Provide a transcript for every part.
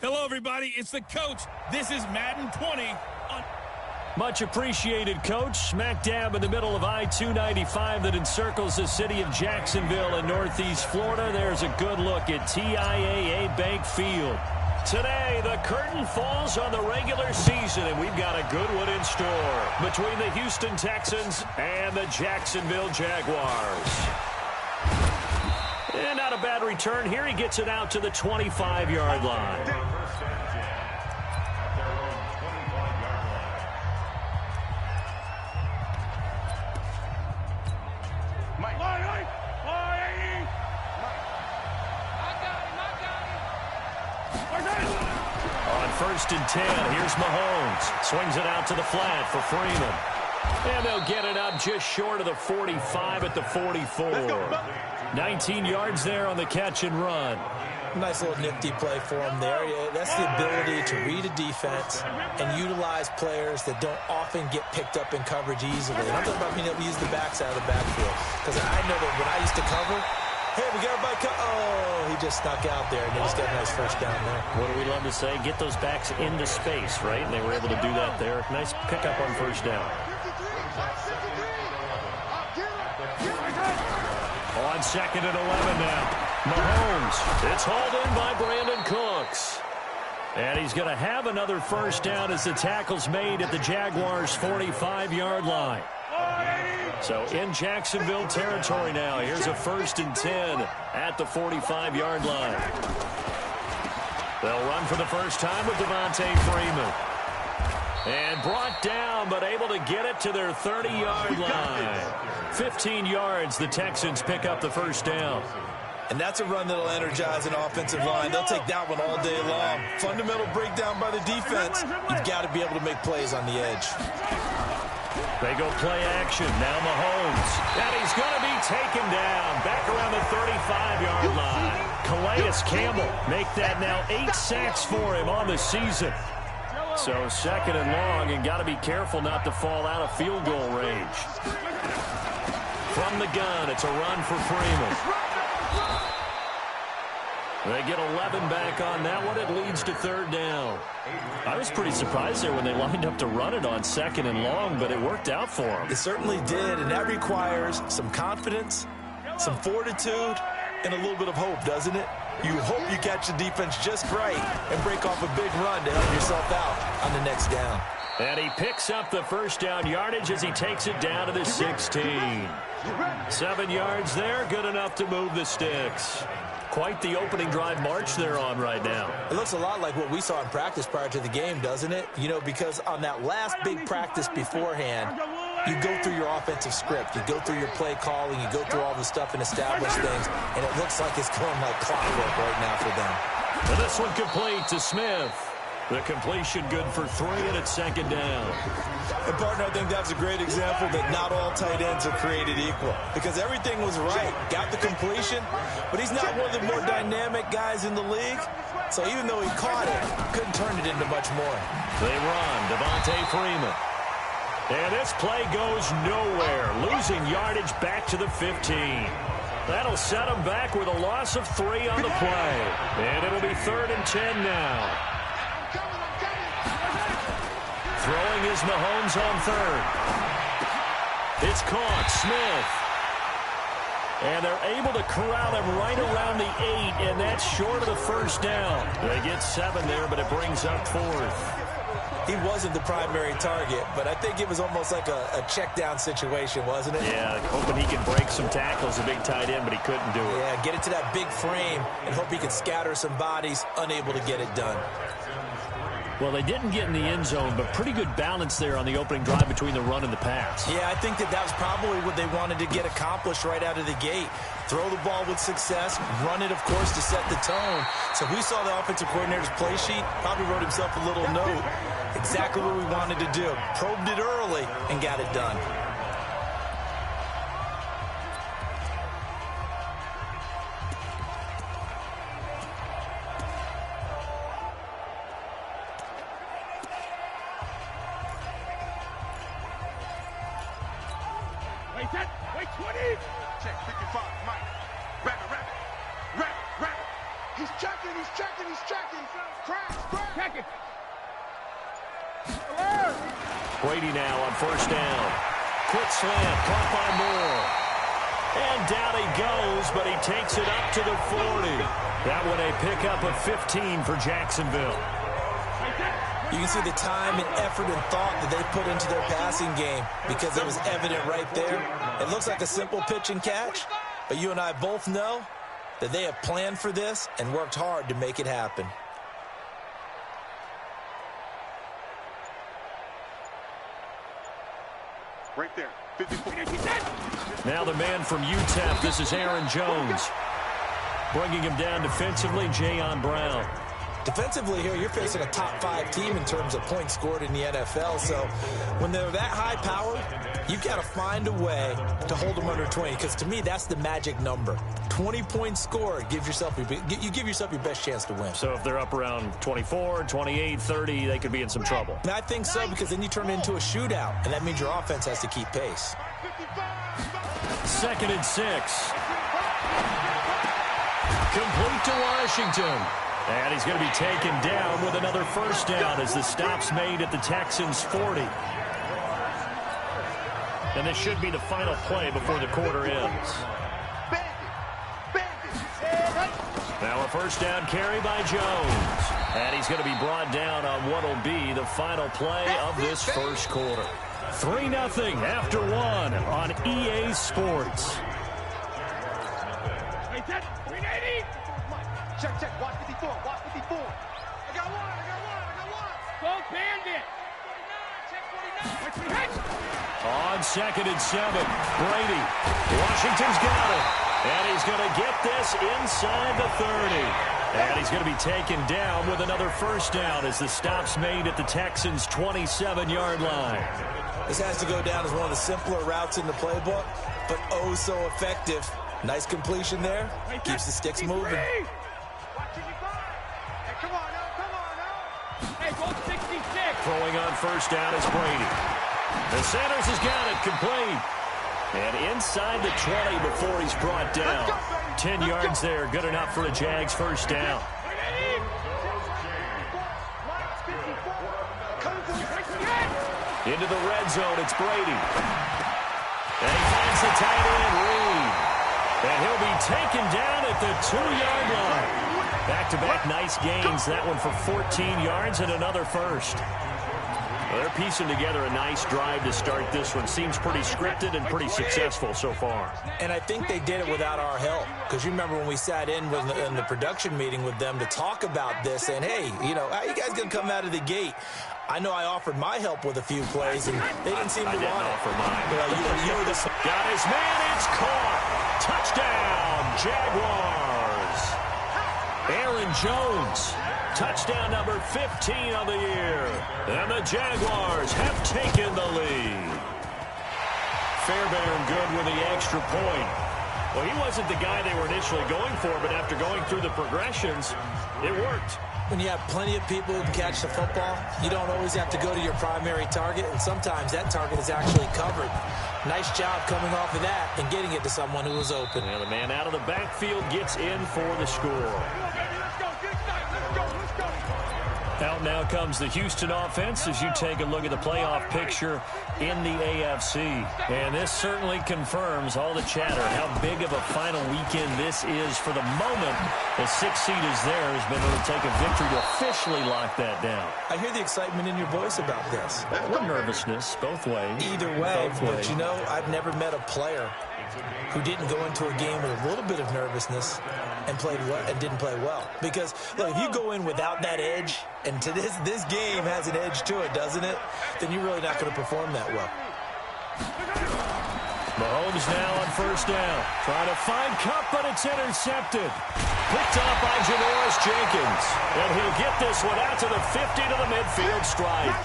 Hello, everybody. It's the coach. This is Madden 20. Much appreciated, Coach. Smack dab in the middle of I-295 that encircles the city of Jacksonville in northeast Florida. There's a good look at TIAA Bank Field. Today, the curtain falls on the regular season, and we've got a good one in store between the Houston Texans and the Jacksonville Jaguars. And not a bad return here. He gets it out to the 25-yard line. First and 10. Here's Mahomes. Swings it out to the flat for Freeman. And they'll get it up just short of the 45 at the 44. 19 yards there on the catch and run. Nice little nifty play for him there. Yeah, that's the ability to read a defense and utilize players that don't often get picked up in coverage easily. And I'm talking about being able to use the backs out of the backfield. Because I know that when I used to cover, hey, we got everybody cut. Oh, he just snuck out there, and he just got a nice first down there. What do we love to say? Get those backs into space, right? And they were able to do that there. Nice pickup on first down. On second and 11 now. Mahomes. It's hauled in by Brandon Cooks. And he's going to have another first down as the tackle's made at the Jaguars' 45-yard line. So in Jacksonville territory now. Here's a first and 10 at the 45-yard line. They'll run for the first time with Devontae Freeman. And brought down, but able to get it to their 30-yard line. 15 yards, the Texans pick up the first down. And that's a run that'll energize an offensive line. They'll take that one all day long. Fundamental breakdown by the defense. You've got to be able to make plays on the edge. They go play action. Now Mahomes. And he's going to be taken down. Back around the 35-yard line. Calais Campbell make that now 8 sacks for him on the season. So second and long, and got to be careful not to fall out of field goal range. From the gun, it's a run for Freeman. They get 11 back on that one. It leads to third down. I was pretty surprised there when they lined up to run it on second and long, but it worked out for them. It certainly did, and that requires some confidence, some fortitude, and a little bit of hope, doesn't it? You hope you catch the defense just right and break off a big run to help yourself out on the next down. And he picks up the first down yardage as he takes it down to the 16. 7 yards there, good enough to move the sticks. Quite the opening drive march they're on right now. It looks a lot like what we saw in practice prior to the game, doesn't it? You know, because on that last big practice beforehand, you go through your offensive script. You go through your play calling. You go through all the stuff and establish things. And it looks like it's going like clockwork right now for them. And this one complete to Smith. The completion good for 3, and it's second down. And, partner, I think that's a great example that not all tight ends are created equal. Because everything was right. Got the completion, but he's not one of the more dynamic guys in the league. So even though he caught it, couldn't turn it into much more. They run. Devontae Freeman. And this play goes nowhere. Losing yardage back to the 15. That'll set him back with a loss of 3 on the play. And it'll be third and 10 now. Throwing is Mahomes on third. It's caught. Smith. And they're able to corral him right around the 8, and that's short of the first down. They get 7 there, but it brings up 4th. He wasn't the primary target, but I think it was almost like a check down situation, wasn't it? Yeah, hoping he can break some tackles, a big tight end, but he couldn't do it. Yeah, get it to that big frame and hope he can scatter some bodies, unable to get it done. Well, they didn't get in the end zone, but pretty good balance there on the opening drive between the run and the pass. Yeah, I think that was probably what they wanted to get accomplished right out of the gate. Throw the ball with success, run it, of course, to set the tone. So we saw the offensive coordinator's play sheet, probably wrote himself a little note. Exactly what we wanted to do. Probed it early and got it done. Wait, 20. Check 55, Mike. Rabbit. He's checking. Crack it. Brady now on first down. Quick slant, caught by Moore. And down he goes, but he takes it up to the 40. That one a pickup of 15 for Jacksonville. You can see the time and effort and thought that they put into their passing game because it was evident right there. It looks like a simple pitch and catch, but you and I both know that they have planned for this and worked hard to make it happen. Right there. 54. Now the man from UTEP, this is Aaron Jones. Bringing him down defensively, Jayon Brown. Defensively here, you're facing a top-5 team in terms of points scored in the NFL. So when they're that high-powered, you've got to find a way to hold them under 20. Because to me, that's the magic number. 20 points scored, you give yourself your best chance to win. So if they're up around 24, 28, 30, they could be in some trouble. And I think so, because then you turn it into a shootout, and that means your offense has to keep pace. 2nd and 6. Complete to Washington. And he's going to be taken down with another first down as the stop's made at the Texans' 40. And this should be the final play before the quarter ends. Now a first down carry by Jones. And he's going to be brought down on what will be the final play of this first quarter. 3-0 after 1 on EA Sports. Check. Watch 54. I got one. Go Bandit. 49. Check 49. On 2nd and 7, Brady. Washington's got it. And he's going to get this inside the 30. And he's going to be taken down with another first down as the stop's made at the Texans' 27-yard line. This has to go down as one of the simpler routes in the playbook, but oh so effective. Nice completion there. Keeps the sticks moving. Throwing on first down is Brady. The Sanders has got it complete. And inside the 20 before he's brought down. 10 yards there, good enough for a Jags first down. Into the red zone, it's Brady. And he finds the tight end, Reed. And he'll be taken down at the 2-yard line. Back-to-back nice gains, that one for 14 yards and another first. Well, they're piecing together a nice drive to start this one. Seems pretty scripted and pretty successful so far. And I think they did it without our help. Because you remember when we sat in the production meeting with them to talk about this, saying, hey, you know, how you guys going to come out of the gate? I know I offered my help with a few plays, and they didn't seem to want it. I didn't offer mine. You were the... Got his man, it's caught. Touchdown, Jaguars. Aaron Jones, touchdown number 15 of the year. And the Jaguars have taken the lead. Fairbairn good with the extra point. Well, he wasn't the guy they were initially going for, but after going through the progressions, it worked. When you have plenty of people who can catch the football, you don't always have to go to your primary target, and sometimes that target is actually covered. Nice job coming off of that and getting it to someone who was open. And the man out of the backfield gets in for the score. Out now comes the Houston offense as you take a look at the playoff picture in the AFC. And this certainly confirms all the chatter, how big of a final weekend this is for the moment. The 6th seed is theirs, but it'll take a victory to officially lock that down. I hear the excitement in your voice about this. Or nervousness, both ways. Either way, but you know, I've never met a player who didn't go into a game with a little bit of nervousness and played well and didn't play well. Because look, if you go in without that edge, and to this game has an edge to it, doesn't it? Then you're really not going to perform that well. Mahomes now on first down, trying to find Kupp, but it's intercepted. Picked up by Janoris Jenkins, and he'll get this one out to the 50 to the midfield stripe.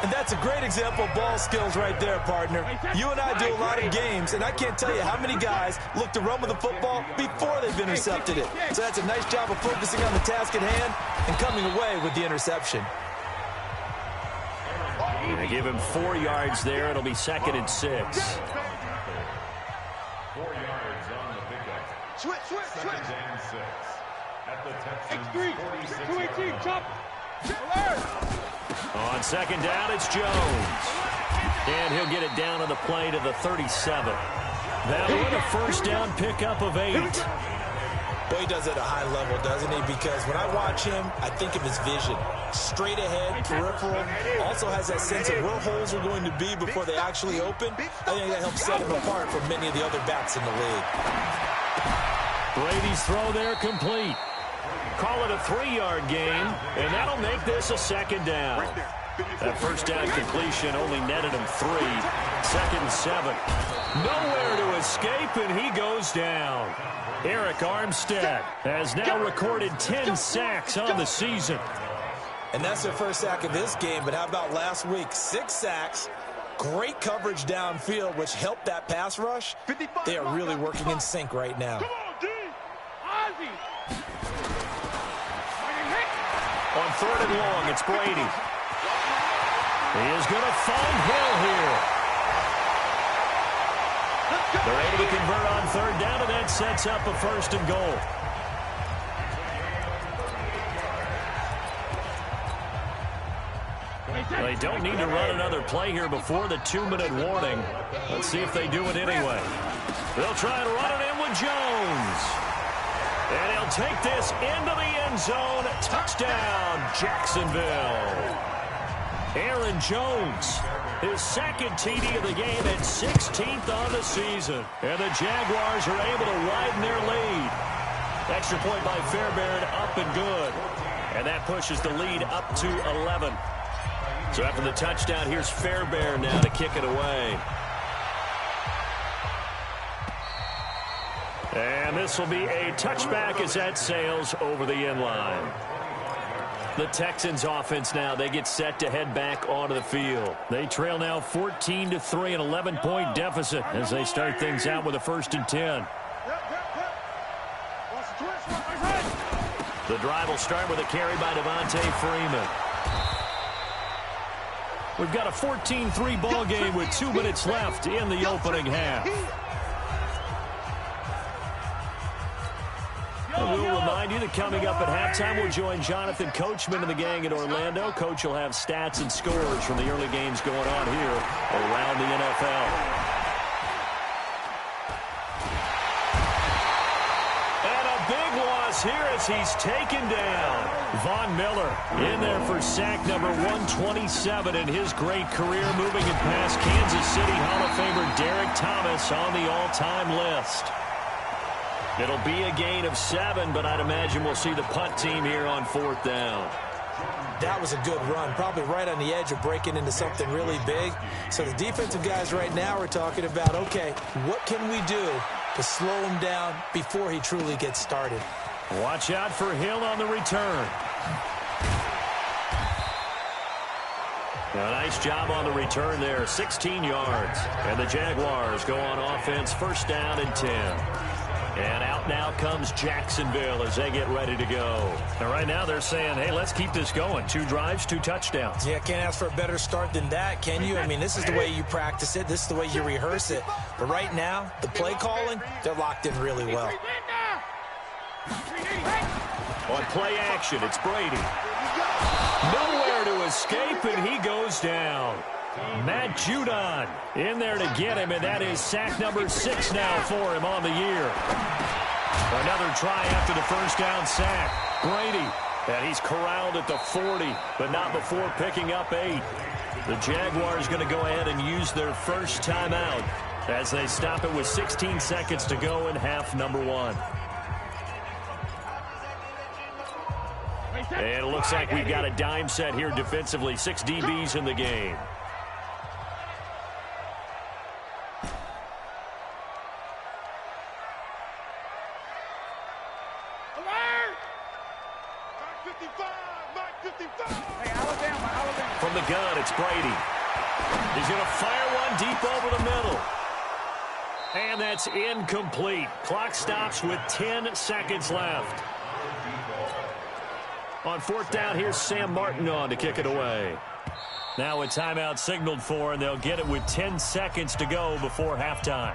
And that's a great example of ball skills right there, partner. You and I do a lot of games, and I can't tell you how many guys look to run with the football before they've intercepted it. So that's a nice job of focusing on the task at hand and coming away with the interception. They give him 4 yards there. It'll be 2nd and 6. 4 yards on the pickup. Switch. 2nd and 6. X3, 218, chop. On second down, it's Jones. And he'll get it down on the play to the 37. That'll win a first down pickup of 8. Boy, he does it at a high level, doesn't he? Because when I watch him, I think of his vision. Straight ahead, peripheral. Also has that sense of where holes are going to be before they actually open. I think that helps set him apart from many of the other backs in the league. Brady's throw there complete. Call it a 3-yard gain, and that'll make this a second down. That first down completion only netted him 3. Second and 7. Nowhere to escape, and he goes down. Eric Armstead has now recorded 10 sacks on the season. And that's their first sack of this game, but how about last week? 6 sacks, great coverage downfield, which helped that pass rush. They are really working in sync right now. On 3rd and long, it's Brady. He is going to find Hill here. They're able to convert on 3rd down, and that sets up a 1st and goal. They don't need to run another play here before the 2-minute warning. Let's see if they do it anyway. They'll try and run it in with Jones. And he'll take this into the end zone. Touchdown, Jacksonville. Aaron Jones, his second TD of the game at 16th on the season. And the Jaguars are able to widen their lead. Extra point by Fairbairn, up and good. And that pushes the lead up to 11. So after the touchdown, here's Fairbairn now to kick it away. And this will be a touchback as that sails over the end line. The Texans offense now, they get set to head back onto the field. They trail now 14-3, an 11-point deficit as they start things out with a 1st and 10. The drive will start with a carry by Devontae Freeman. We've got a 14-3 ball game with 2 minutes left in the opening half. And we'll remind you that coming up at halftime, we'll join Jonathan Coachman and the gang in Orlando. Coach will have stats and scores from the early games going on here around the NFL. And a big loss here as he's taken down. Von Miller in there for sack number 127 in his great career, moving it past Kansas City Hall of Famer Derek Thomas on the all-time list. It'll be a gain of 7, but I'd imagine we'll see the punt team here on 4th down. That was a good run, probably right on the edge of breaking into something really big. So the defensive guys right now are talking about, okay, what can we do to slow him down before he truly gets started? Watch out for Hill on the return. A nice job on the return there, 16 yards. And the Jaguars go on offense, 1st down and 10. And out now comes Jacksonville as they get ready to go. And right now they're saying, hey, let's keep this going. 2 drives, 2 touchdowns. Yeah, can't ask for a better start than that, can you? I mean, this is the way you practice it. This is the way you rehearse it. But right now, the play calling, they're locked in really well. On play action, it's Brady. Nowhere to escape, and he goes down. Matt Judon in there to get him, and that is sack number 6 now for him on the year. Another try after the 1st down sack. Brady, and he's corralled at the 40, but not before picking up 8. The Jaguars going to go ahead and use their first timeout as they stop it with 16 seconds to go in half number 1. And it looks like we've got a dime set here defensively. 6 DBs in the game. From the gun, it's Brady. He's going to fire one deep over the middle. And that's incomplete. Clock stops with 10 seconds left. On 4th down, here's Sam Martin on to kick it away. Now a timeout signaled for, and they'll get it with 10 seconds to go before halftime.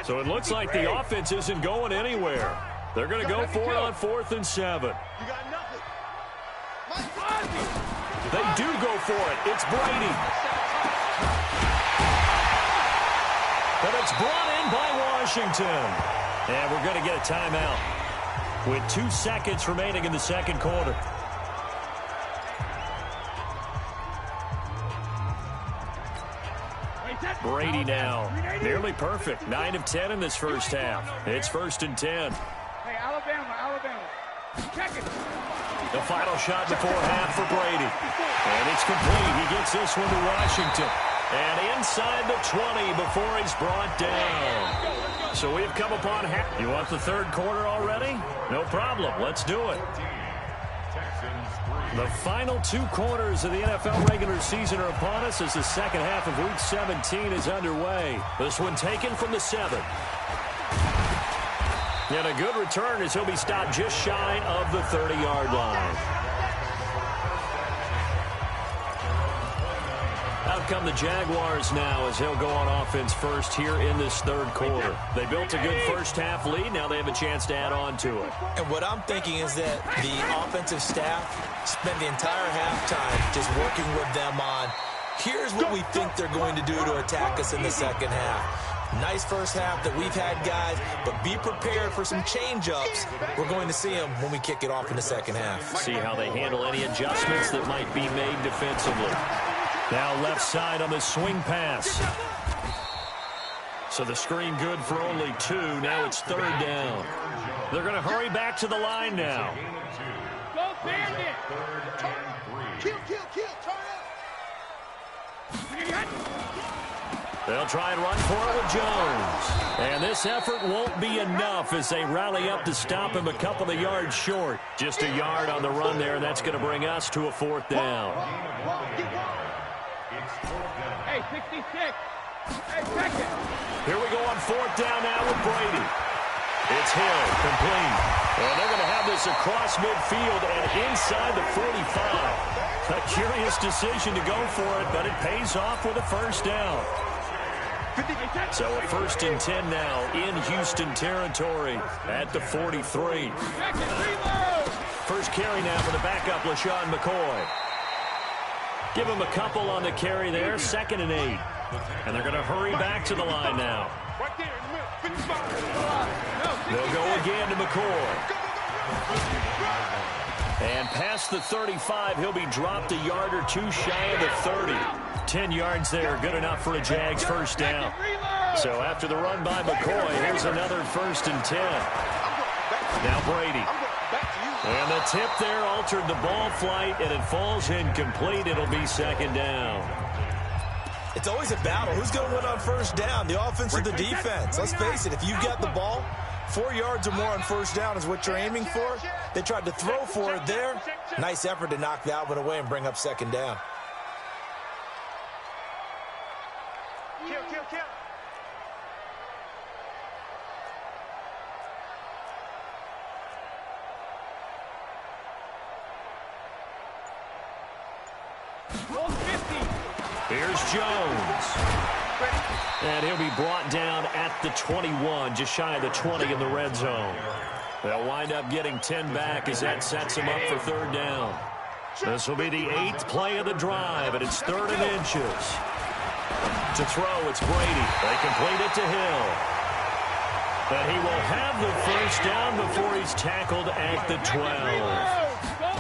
So it looks like the offense isn't going anywhere. They're going to go for it on 4th and 7. They do go for it. It's Brady. But it's brought in by Washington. And we're going to get a timeout with 2 seconds remaining in the second quarter. Brady now, nearly perfect. 9 of 10 in this first half. It's 1st and 10. Hey, Alabama. Check it. The final shot before half for Brady. And it's complete. He gets this one to Washington. And inside the 20 before he's brought down. So we've come upon half. You want the third quarter already? No problem. Let's do it. The final 2 quarters of the NFL regular season are upon us as the second half of Week 17 is underway. This one taken from the 7. And a good return as he'll be stopped just shy of the 30-yard line. Out come the Jaguars now as he'll go on offense first here in this third quarter. They built a good first half lead. Now they have a chance to add on to it. And what I'm thinking is that the offensive staff spent the entire halftime just working with them on, here's what we think they're going to do to attack us in the second half. Nice first half that we've had, guys, but be prepared for some change-ups. We're going to see them when we kick it off in the second half. See how they handle any adjustments that might be made defensively. Now left side on the swing pass. So the screen good for only 2. Now it's 3rd down. They're going to hurry back to the line now. Go Bandit. Kill. Turn it. They'll try and run for it with Jones. And this effort won't be enough as they rally up to stop him a couple of yards short. Just a yard on the run there, and that's going to bring us to a 4th down. Hey, 66. Hey, second. Here we go on 4th down now with Brady. It's Hill, complete. And they're going to have this across midfield and inside the 45. A curious decision to go for it, but it pays off with a first down. So a 1st and 10 now in Houston territory at the 43. First carry now for the backup, LaShawn McCoy. Give him a couple on the carry there, 2nd and 8. And they're going to hurry back to the line now. They'll go again to McCoy. And past the 35, he'll be dropped a yard or 2 shy of the 30. 10 yards there, good enough for a Jags first down. So after the run by McCoy, here's another 1st and 10. Now Brady. And the tip there altered the ball flight, and it falls incomplete. It'll be 2nd down. It's always a battle. Who's going to win on first down, the offense or the defense? Let's face it, if you've got the ball, 4 yards or more on first down is what you're aiming for. They tried to throw for it there. Nice effort to knock that one away and bring up 2nd down. Kill. Here's Jones. And he'll be brought down at the 21, just shy of the 20 in the red zone. They'll wind up getting 10 back as that sets him up for 3rd down. This will be the 8th play of the drive, and it's 3rd and inches. To throw, it's Brady. They complete it to Hill. But he will have the first down before he's tackled at the 12.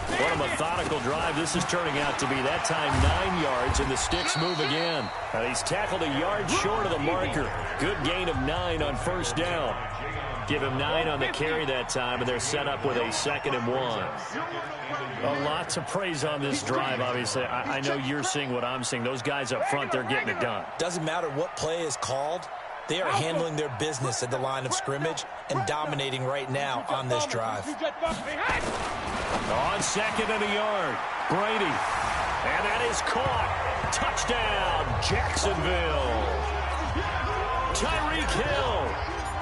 What a methodical drive this is turning out to be. That time 9 yards, and the sticks move again. And he's tackled a yard short of the marker. Good gain of 9 on first down. Give him 9 on the carry that time, and they're set up with a 2nd and 1. A lot to praise on this drive, obviously. I know you're seeing what I'm seeing. Those guys up front, they're getting it done. Doesn't matter what play is called. They are handling their business at the line of scrimmage and dominating right now on this drive. On 2nd and a yard, Brady. And that is caught. Touchdown, Jacksonville. Tyreek Hill,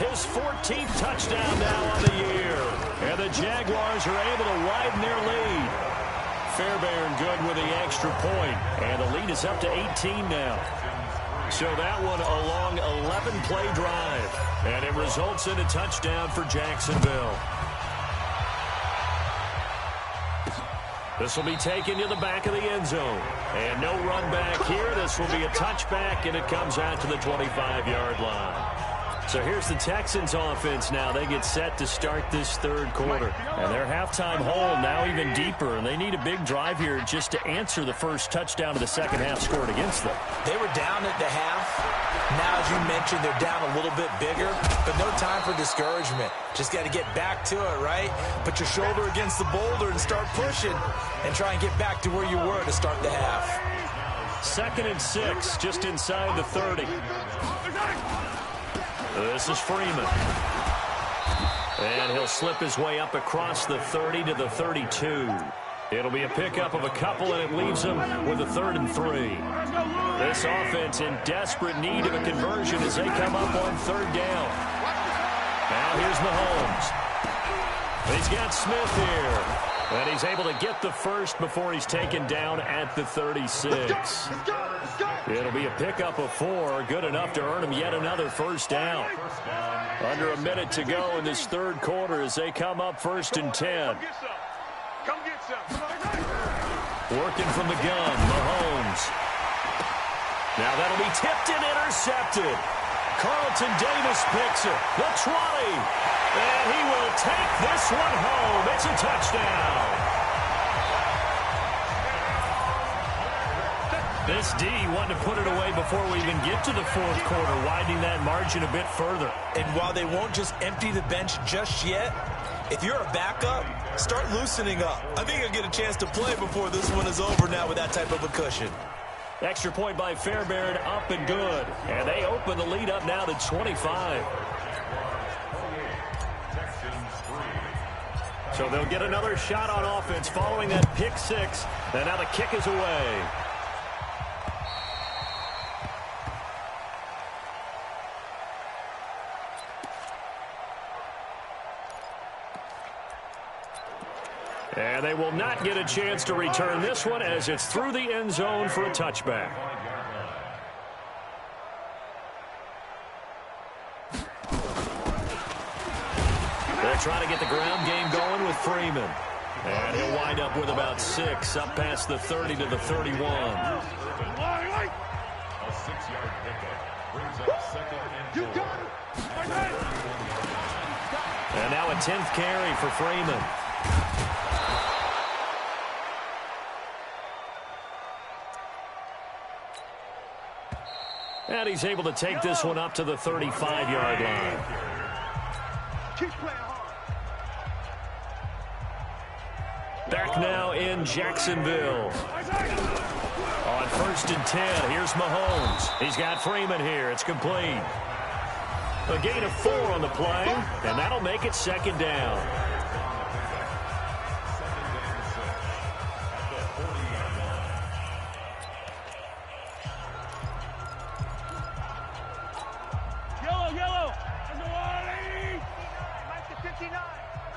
his 14th touchdown now on the year. And the Jaguars are able to widen their lead. Fairbairn good with the extra point. And the lead is up to 18 now. So that one a long 11-play drive, and it results in a touchdown for Jacksonville. This will be taken to the back of the end zone. And no run back here. This will be a touchback, and it comes out to the 25-yard line. So here's the Texans offense now. They get set to start this third quarter. And their halftime hole now even deeper. And they need a big drive here just to answer the first touchdown of the second half scored against them. They were down at the half. Now, as you mentioned, they're down a little bit bigger. But no time for discouragement. Just got to get back to it, right? Put your shoulder against the boulder and start pushing. And try and get back to where you were to start the half. 2nd and 6, just inside the 30. This is Freeman. And he'll slip his way up across the 30 to the 32. It'll be a pickup of a couple, and it leaves him with a 3rd and 3. This offense in desperate need of a conversion as they come up on 3rd down. Now here's Mahomes. He's got Smith here. And he's able to get the first before he's taken down at the 36. It'll be a pickup of 4, good enough to earn him yet another first down. Under a minute to go in this third quarter as they come up 1st and 10. Working from the gun, Mahomes. Now that'll be tipped and intercepted. Carlton Davis picks it. The 20. And he will take this one home. It's a touchdown. This D wanted to put it away before we even get to the fourth quarter, widening that margin a bit further. And while they won't just empty the bench just yet, if you're a backup, start loosening up. I think you'll get a chance to play before this one is over now with that type of a cushion. Extra point by Fairbairn, up and good. And they open the lead up now to 25. So they'll get another shot on offense following that pick 6. And now the kick is away. And they will not get a chance to return this one as it's through the end zone for a touchback. They'll try to get the ground game going with Freeman. And he'll wind up with about 6 up past the 30 to the 31. A 6-yard pickup brings up 2nd and 4. And now a 10th carry for Freeman. And he's able to take this one up to the 35-yard line. Back now in Jacksonville. On 1st and 10, here's Mahomes. He's got Freeman here. It's complete. A gain of 4 on the play, and that'll make it 2nd down. Yellow.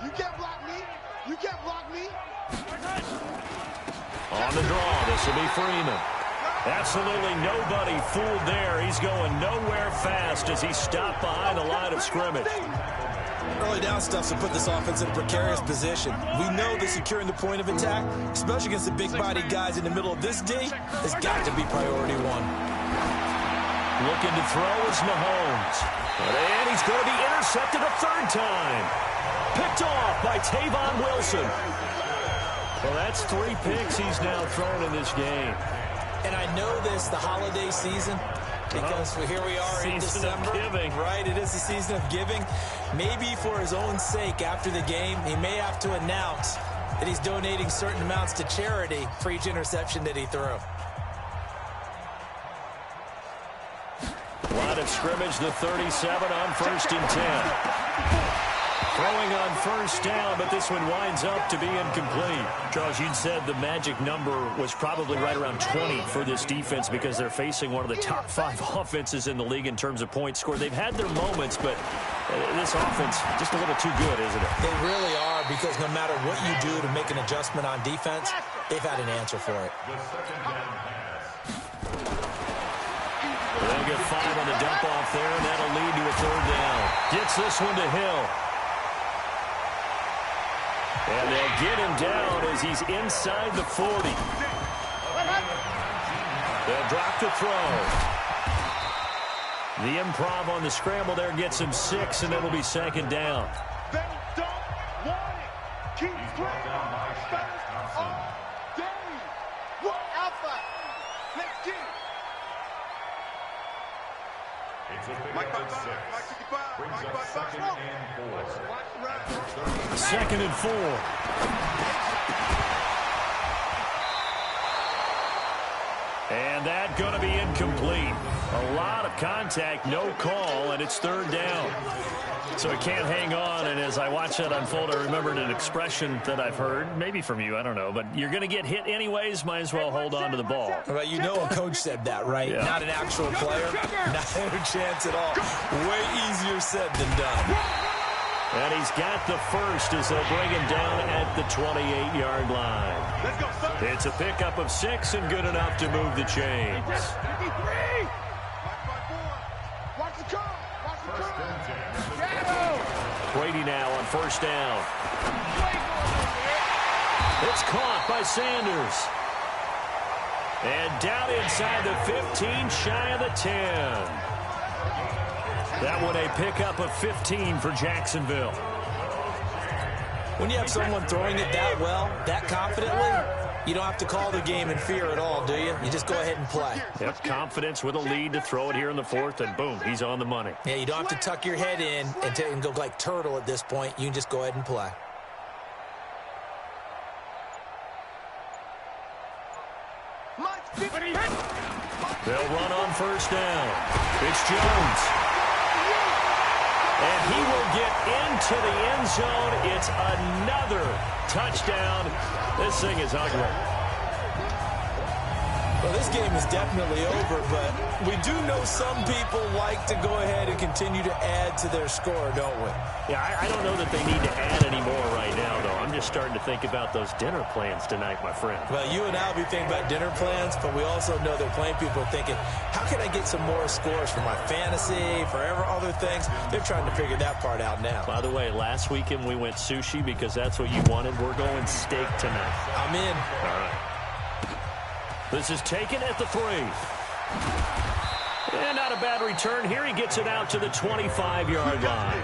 You can't block me. You can't block me. On the draw, this will be Freeman. Absolutely nobody fooled there. He's going nowhere fast as he stopped behind the line of scrimmage. Early down stuff to put this offense in a precarious position. We know that securing the point of attack, especially against the big-bodied guys in the middle of this D, has got to be priority 1. Looking to throw is Mahomes. And he's going to be intercepted a 3rd time. Picked off by Tavon Wilson. Well, that's 3 picks he's now thrown in this game. And I know this, the holiday season, because here we are in December. Season of giving. Right, it is the season of giving. Maybe for his own sake after the game, he may have to announce that he's donating certain amounts to charity for each interception that he threw. Line of scrimmage, the 37 on 1st and 10. Throwing on 1st down, but this one winds up to be incomplete. Charles, you'd said the magic number was probably right around 20 for this defense because they're facing one of the top 5 offenses in the league in terms of points scored. They've had their moments, but this offense just a little too good, isn't it? They really are, because no matter what you do to make an adjustment on defense, they've had an answer for it. They'll get 5 on the dump-off there, and that'll lead to a 3rd down. Gets this one to Hill. And they'll get him down as he's inside the 40. They'll drop the throw. The improv on the scramble there gets him 6, and it'll be 2nd down. They don't want it. Keep playing. First on day. What alpha? Let's get it. Mike 55. Mike 55. Mike 55. 2nd and 4. And that going to be incomplete. A lot of contact, no call, and it's 3rd down. So he can't hang on, and as I watch that unfold, I remembered an expression that I've heard, maybe from you, I don't know, but you're going to get hit anyways, might as well hold on to the ball. Well, you know a coach said that, right? Yeah. Not an actual player. Not a chance at all. Way easier said than done. And he's got the first as they'll bring him down at the 28-yard line. It's a pickup of 6 and good enough to move the chains. Brady now on 1st down. It's caught by Sanders. And down inside the 15, shy of the 10. That one a pickup of 15 for Jacksonville. When you have someone throwing it that well, that confidently, you don't have to call the game in fear at all, do you? You just go ahead and play. Yep, confidence with a lead to throw it here in the 4th, and boom, he's on the money. Yeah, you don't have to tuck your head in and go like turtle at this point. You can just go ahead and play. They'll run on 1st down. It's Jones. And he will get into the end zone. It's another touchdown. This thing is ugly. Well, this game is definitely over, but we do know some people like to go ahead and continue to add to their score, don't we? Yeah, I don't know that they need to add any more right now, though. I'm just starting to think about those dinner plans tonight, my friend. Well, you and I will be thinking about dinner plans, but we also know that plenty of people are thinking, how can I get some more scores for my fantasy, for other things? They're trying to figure that part out now. By the way, last weekend we went sushi because that's what you wanted. We're going steak tonight. I'm in. All right. This is taken at the 3. And not a bad return here. He gets it out to the 25-yard line.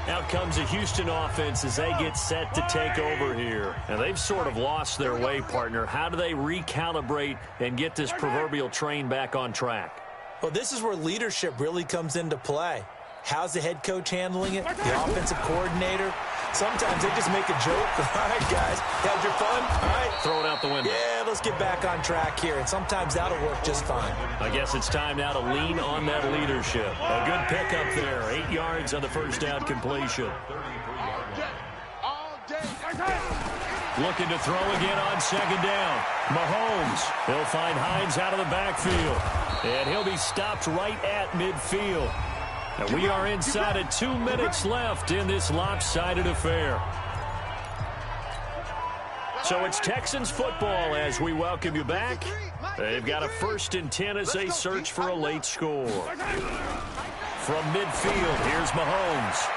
Out comes the Houston offense as they get set to take over here. And they've sort of lost their way, partner. How do they recalibrate and get this proverbial train back on track? Well, this is where leadership really comes into play. How's the head coach handling it? The offensive coordinator? Sometimes they just make a joke. All right, guys, had your fun? All right. Throw it out the window. Yeah, let's get back on track here. And sometimes that'll work just fine. I guess it's time now to lean on that leadership. A good pickup there. 8 yards on the 1st down completion. Looking to throw again on 2nd down. Mahomes. He'll find Hines out of the backfield. And he'll be stopped right at midfield. And we are inside of 2 minutes left in this lopsided affair. So it's Texans football as we welcome you back. They've got a 1st and 10 as they search for a late score. From midfield, here's Mahomes.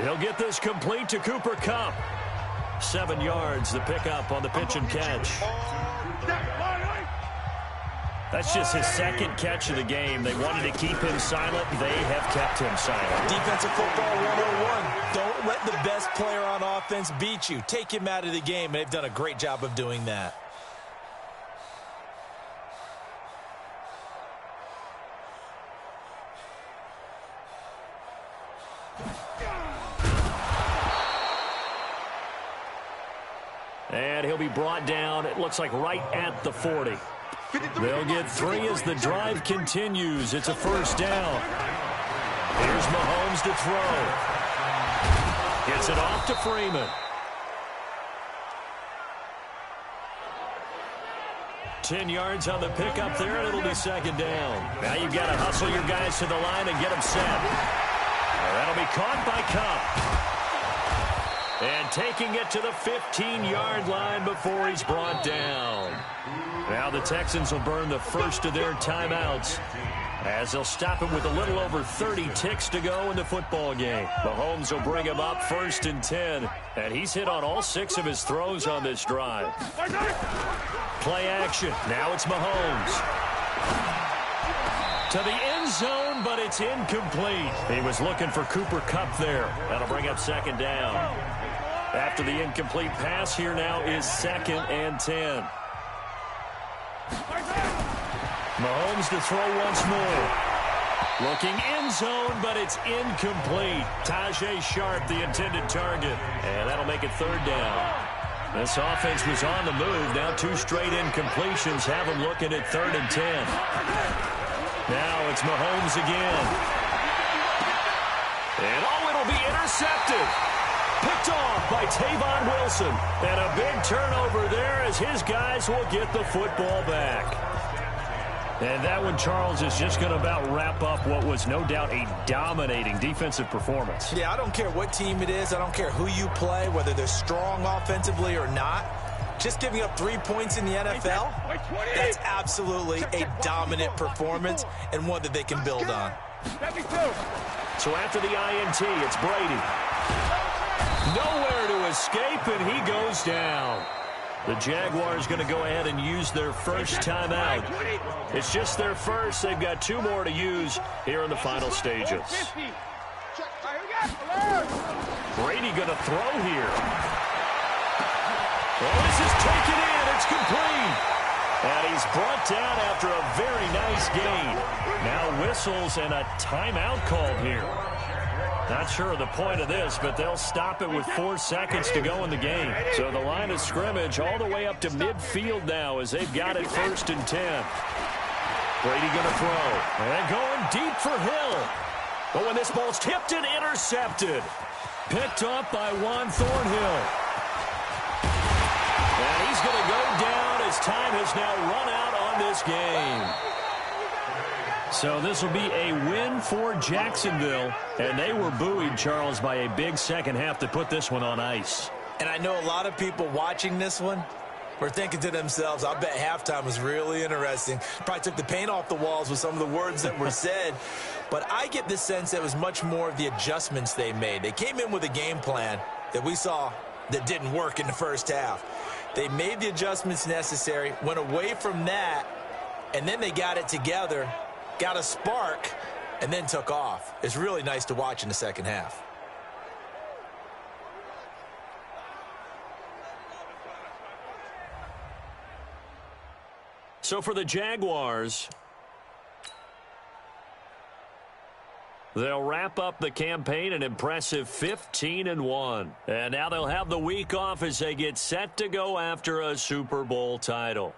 He'll get this complete to Cooper Kupp. 7 yards, the pickup on the pitch and catch. That's just his 2nd catch of the game. They wanted to keep him silent. They have kept him silent. Defensive football 101. Don't let the best player on offense beat you. Take him out of the game. They've done a great job of doing that. And he'll be brought down, it looks like right at the 40. They'll get 3 as the drive continues. It's a 1st down. Here's Mahomes to throw. Gets it off to Freeman. 10 yards on the pickup there, and it'll be 2nd down. Now you've got to hustle your guys to the line and get them set. That'll be caught by Kupp. And taking it to the 15-yard line before he's brought down. Now the Texans will burn the first of their timeouts as they'll stop it with a little over 30 ticks to go in the football game. Mahomes will bring him up 1st and 10, and he's hit on all 6 of his throws on this drive. Play action. Now it's Mahomes. To the end zone, but it's incomplete. He was looking for Cooper Kupp there. That'll bring up 2nd down. After the incomplete pass, here now is 2nd and 10. Mahomes to throw once more. Looking end zone, but it's incomplete. Tajay Sharp, the intended target. And that'll make it 3rd down. This offense was on the move. Now 2 straight incompletions have them looking at 3rd and 10. Now it's Mahomes again. And it'll be intercepted. Picked off by Tavon Wilson. And a big turnover there as his guys will get the football back. And that one, Charles, is just going to about wrap up what was no doubt a dominating defensive performance. Yeah, I don't care what team it is. I don't care who you play, whether they're strong offensively or not. Just giving up 3 points in the NFL, that's absolutely a dominant performance and one that they can build on. So after the INT, it's Brady. Nowhere to escape, and he goes down. The Jaguars going to go ahead and use their first timeout. It's just their first. They've got 2 more to use here in the final stages. Brady going to throw here. Oh, this is taken in. It's complete. And he's brought down after a very nice gain. Now whistles and a timeout called here. Not sure of the point of this, but they'll stop it with 4 seconds to go in the game. So the line of scrimmage all the way up to midfield now as they've got it 1st and 10. Brady going to throw. And going deep for Hill. But when this ball's tipped and intercepted. Picked up by Juan Thornhill. And he's going to go down as time has now run out on this game. So this will be a win for Jacksonville. And they were buoyed, Charles, by a big second half to put this one on ice. And I know a lot of people watching this one were thinking to themselves, I bet halftime was really interesting. Probably took the paint off the walls with some of the words that were said. But I get the sense that it was much more of the adjustments they made. They came in with a game plan that we saw that didn't work in the first half. They made the adjustments necessary, went away from that, and then they got it together, got a spark, and then took off. It's really nice to watch in the second half. So for the Jaguars, they'll wrap up the campaign an impressive 15-1. And now they'll have the week off as they get set to go after a Super Bowl title.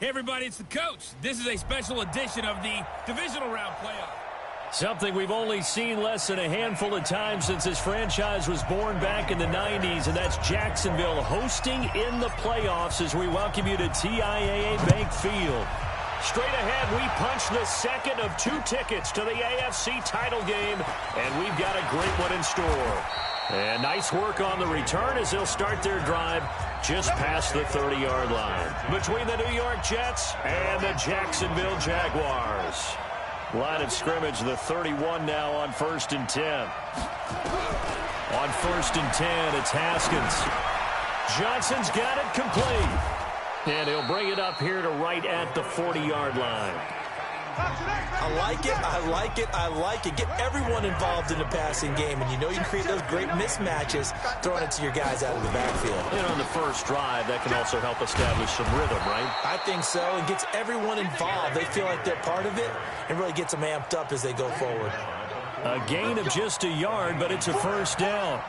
Hey, everybody, it's the coach. This is a special edition of the divisional round playoff. Something we've only seen less than a handful of times since this franchise was born back in the 90s, and that's Jacksonville hosting in the playoffs as we welcome you to TIAA Bank Field. Straight ahead, we punch the second of 2 tickets to the AFC title game, and we've got a great one in store. And nice work on the return as they'll start their drive just past the 30-yard line. Between the New York Jets and the Jacksonville Jaguars. Line of scrimmage, the 31 now on 1st and 10. On 1st and 10, it's Haskins. Johnson's got it complete. And he'll bring it up here to right at the 40-yard line. I like it, I like it, I like it. Get everyone involved in the passing game, and you know you can create those great mismatches throwing it to your guys out of the backfield. And on the first drive, that can also help establish some rhythm, right? I think so, and gets everyone involved. They feel like they're part of it, and really gets them amped up as they go forward. A gain of just a yard, but it's a first down.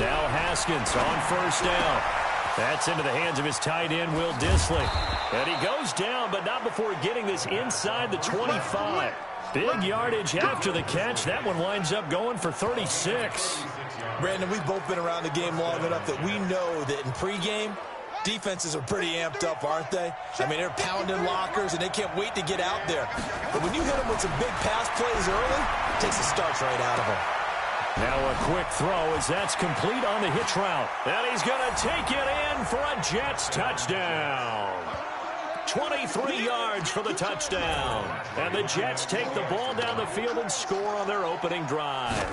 Now Haskins on 1st down. That's into the hands of his tight end, Will Dissly. And he goes down, but not before getting this inside the 25. Big yardage after the catch. That one winds up going for 36. Brandon, we've both been around the game long enough that we know that in pregame, defenses are pretty amped up, aren't they? I mean, they're pounding lockers, and they can't wait to get out there. But when you hit them with some big pass plays early, it takes the starch right out of them. Now a quick throw as that's complete on the hitch route. And he's going to take it in for a Jets touchdown. 23 yards for the touchdown. And the Jets take the ball down the field and score on their opening drive.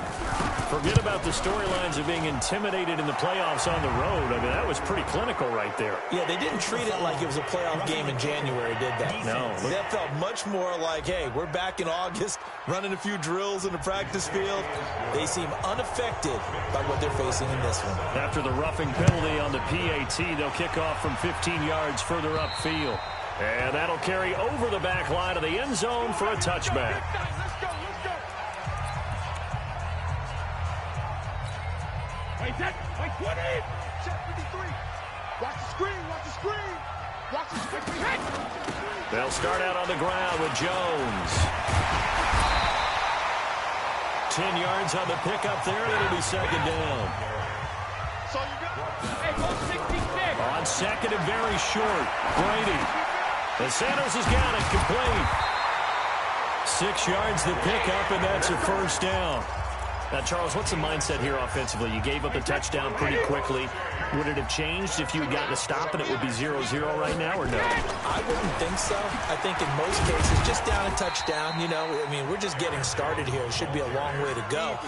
Forget about the storylines of being intimidated in the playoffs on the road. I mean, that was pretty clinical right there. Yeah, they didn't treat it like it was a playoff game in January, did they? No. That felt much more like, hey, we're back in August, running a few drills in the practice field. They seem unaffected by what they're facing in this one. After the roughing penalty on the PAT, they'll kick off from 15 yards further upfield. And that'll carry over the back line of the end zone for a touchback. Wait, 20. Check 53. Watch the screen, watch the screen. Watch the screen. They'll start out on the ground with Jones. 10 yards on the pickup there, and it'll be second down. So you got hey, go 66. On second and very short, Brady. The Sanders has got it complete. 6 yards the pickup, and that's a first down. Now, Charles, what's the mindset here offensively? You gave up a touchdown pretty quickly. Would it have changed if you had gotten a stop and it would be 0-0 right now, or no? I wouldn't think so. I think in most cases, just down a touchdown, you know, I mean, we're just getting started here. It should be a long way to go.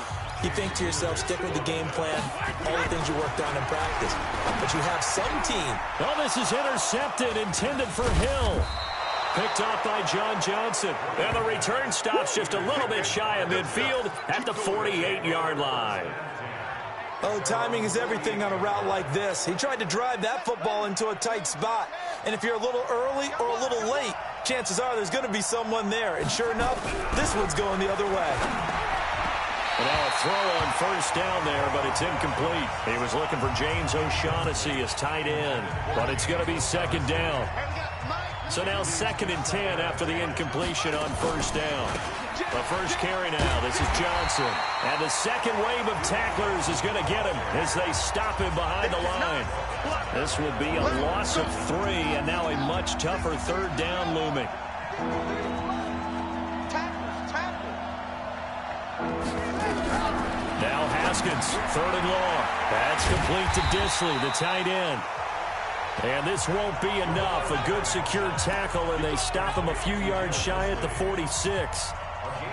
You think to yourself, stick with the game plan, all the things you worked on in practice. But you have some team. Well, this is intercepted, intended for Hill. Picked off by John Johnson. And the return stops just a little bit shy of midfield at the 48-yard line. Oh, timing is everything on a route like this. He tried to drive that football into a tight spot. And if you're a little early or a little late, chances are there's going to be someone there. And sure enough, this one's going the other way. And now a throw on first down there, but it's incomplete. He was looking for James O'Shaughnessy as tight end, but it's going to be second down. So now 2nd and 10 after the incompletion on first down. The first carry now, this is Johnson. And the second wave of tacklers is going to get him as they stop him behind the line. This will be a loss of 3, and now a much tougher third down looming. Now Haskins, 3rd and long. That's complete to Dissly, the tight end. And this won't be enough. A good secure tackle, and they stop him a few yards shy at the 46.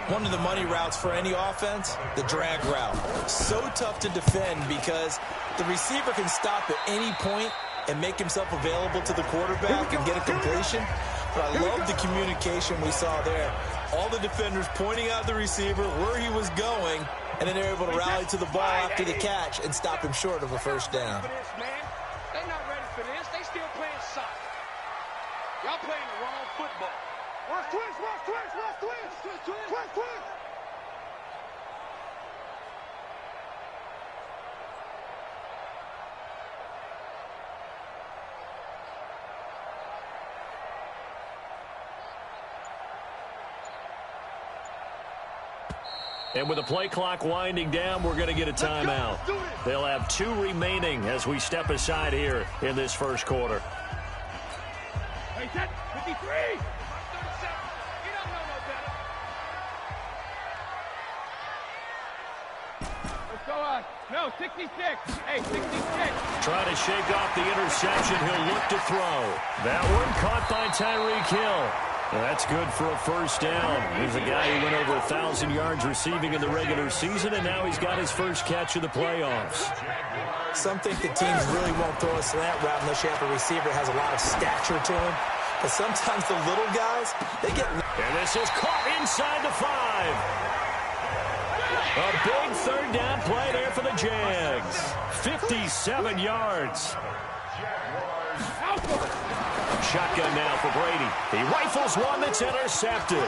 One of the money routes for any offense, the drag route. So tough to defend because the receiver can stop at any point and make himself available to the quarterback and get a completion. But I love the communication we saw there. All the defenders pointing out the receiver, where he was going, and then they're able to rally to the ball after the catch and stop him short of a first down. They're not ready for this. They still playing soccer. Y'all playing the wrong football. Watch twist, watch twist, watch twist. Twist, twist. And with the play clock winding down, we're going to get a timeout. They'll have 2 remaining as we step aside here in this first quarter. Hey, set, 53! 37. You don't know no better. Let's go on. No, 66. Hey, 66. Trying to shake off the interception. He'll look to throw. That one caught by Tyreek Hill. That's good for a first down. He's a guy who went over 1,000 yards receiving in the regular season, and now he's got his first catch of the playoffs. Some think the teams really won't throw a slant route unless you have a receiver that has a lot of stature to him. But sometimes the little guys, they get... And this is caught inside the 5. A big third down play there for the Jags. 57 yards. Shotgun now for Brady. He rifles one that's intercepted.